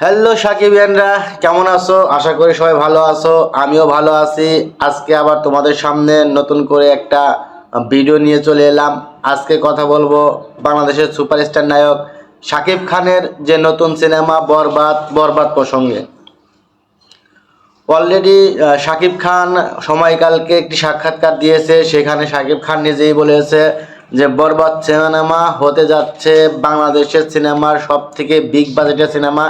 Hello সাকিবিয়ানরা, কেমন আছো? আশা করি সবাই ভালো আছো। আমিও ভালো আছি। আজকে আবার তোমাদের সামনে নতুন করে একটা ভিডিও নিয়ে চলে এলাম। আজকে কথা বলবো বাংলাদেশের সুপারস্টার নায়ক শাকিব খানের যে নতুন সিনেমা বরবাদ প্রসঙ্গে। অলরেডি শাকিব খান সময়কালকে একটি সাক্ষাৎকার দিয়েছে। সেখানে শাকিব খান নিজেই বলেছে যে বরবাদ সিনেমা হতে যাচ্ছে বাংলাদেশের সিনেমার সব থেকে বিগ বাজেটের সিনেমা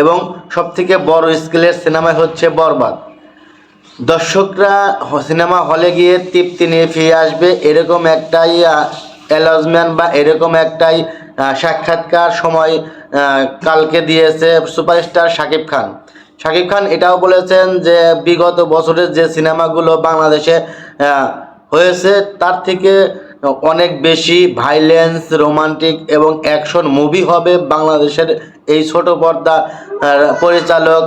এবং সব থেকে বড় স্কেলের সিনেমা হচ্ছে বরবাদ। দর্শকরা সিনেমা হলে গিয়ে তৃপ্তি নিয়ে ফিরে আসবে, এরকম একটাই অ্যানাউন্সমেন্ট বা এরকম একটাই সাক্ষাৎকার সময় কালকে দিয়েছে সুপারস্টার শাকিব খান। শাকিব খান এটাও বলেছেন যে বিগত বছরের যে সিনেমাগুলো বাংলাদেশে হয়েছে তার থেকে অনেক বেশি ভাইলেন্স, রোমান্টিক এবং অ্যাকশন মুভি হবে বাংলাদেশের এই ছোট পর্দা পরিচালক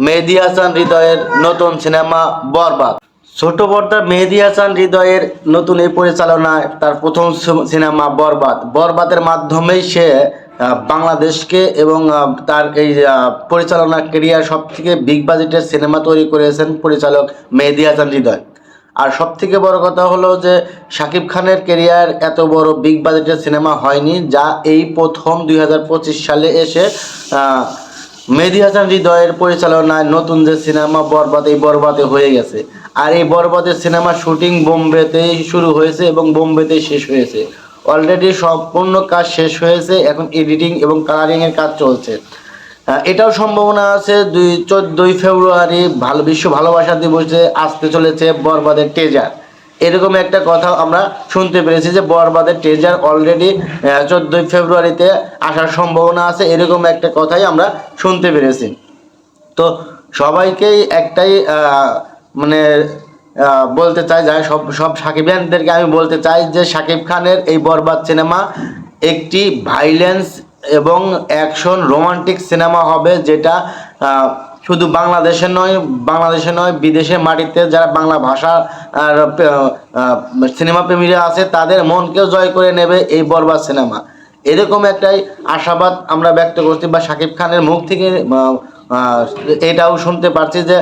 মেহেদী হাসান হৃদয়ের নতুন সিনেমা বরবাদ। ছোট পর্দার মেহেদী হাসান হৃদয়ের নতুন এই পরিচালনায় তার প্রথম সিনেমা বরবাদের মাধ্যমেই সে বাংলাদেশকে এবং তার এই পরিচালনা কেরিয়ার সব থেকে বিগ বাজেটের সিনেমা তৈরি করেছেন পরিচালক মেহেদী হাসান হৃদয়। আর সব থেকে বড় কথা হলো যে শাকিব খানের কেরিয়ার এত বড় বিগ বাজেটের সিনেমা হয়নি, যা এই প্রথম 2025 সালে এসে মেহেদী হাসান হৃদয়ের পরিচালনায় নতুন যে সিনেমা বরবাদে হয়ে গেছে। আর এই বরবাদের সিনেমা শুটিং বোম্বেতেই শুরু হয়েছে এবং বোম্বেতেই শেষ হয়েছে। অলরেডি সম্পূর্ণ কাজ শেষ হয়েছে, এখন এডিটিং এবং কালারিংয়ের কাজ চলছে। এটাও সম্ভাবনা আছে 14 ফেব্রুয়ারি বিশ্ব ভালোবাসা দিবসে আসতে চলেছে বরবাদের টেজার। এরকম একটা কথা আমরা শুনতে পেরেছি যে বরবাদের টেজার অলরেডি 14 ফেব্রুয়ারিতে আসার সম্ভাবনা আছে, এরকম একটা কথাই আমরা শুনতে পেরেছি। তো সবাইকেই একটাই মানে বলতে চাই, যাই সব সাকিবিয়ানদেরকে আমি বলতে চাই যে শাকিব খানের এই বরবাদ সিনেমা একটি ভাইলেন্স এবং অ্যাকশন রোমান্টিক সিনেমা হবে, যেটা শুধু বাংলাদেশে নয় বিদেশের মাটিতে যারা বাংলা ভাষা আর সিনেমা প্রেমীরা আছে তাদের মনকেও জয় করে নেবে এই বরবাদ সিনেমা। এরকম একটাই আশাবাদ আমরা ব্যক্ত করছি, বা শাকিব খানের মুখ থেকে এটাও শুনতে পারছি যে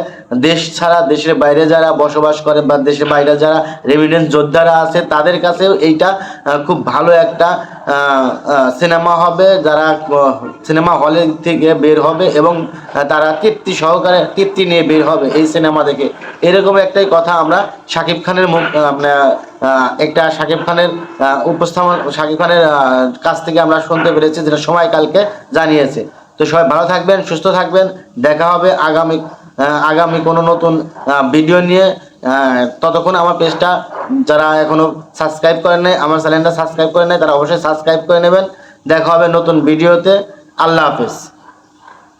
দেশ ছাড়া দেশের বাইরে যারা বসবাস করে বা দেশের বাইরে যারা রেমিডেন্স যোদ্ধারা আছে তাদের কাছেও এইটা খুব ভালো একটা সিনেমা হবে। যারা সিনেমা হলে থেকে বের হবে এবং তারা তৃপ্তি নিয়ে বের হবে এই সিনেমা দেখে, এরকম একটাই কথা আমরা শাকিব খানের শাকিব খানের কাছ থেকে আমরা শুনতে পেরেছি, যেটা সময়কালকে জানিয়েছে। তো সবাই ভালো থাকবেন, সুস্থ থাকবেন। দেখা হবে আগামী কোনো নতুন ভিডিও নিয়ে। ততক্ষণ আমার পেজটা যারা এখনো সাবস্ক্রাইব করেন নাই, আমার চ্যানেলটা সাবস্ক্রাইব করে নেয়, তারা অবশ্যই সাবস্ক্রাইব করে নেবেন। দেখা হবে নতুন ভিডিওতে। আল্লাহ হাফেজ।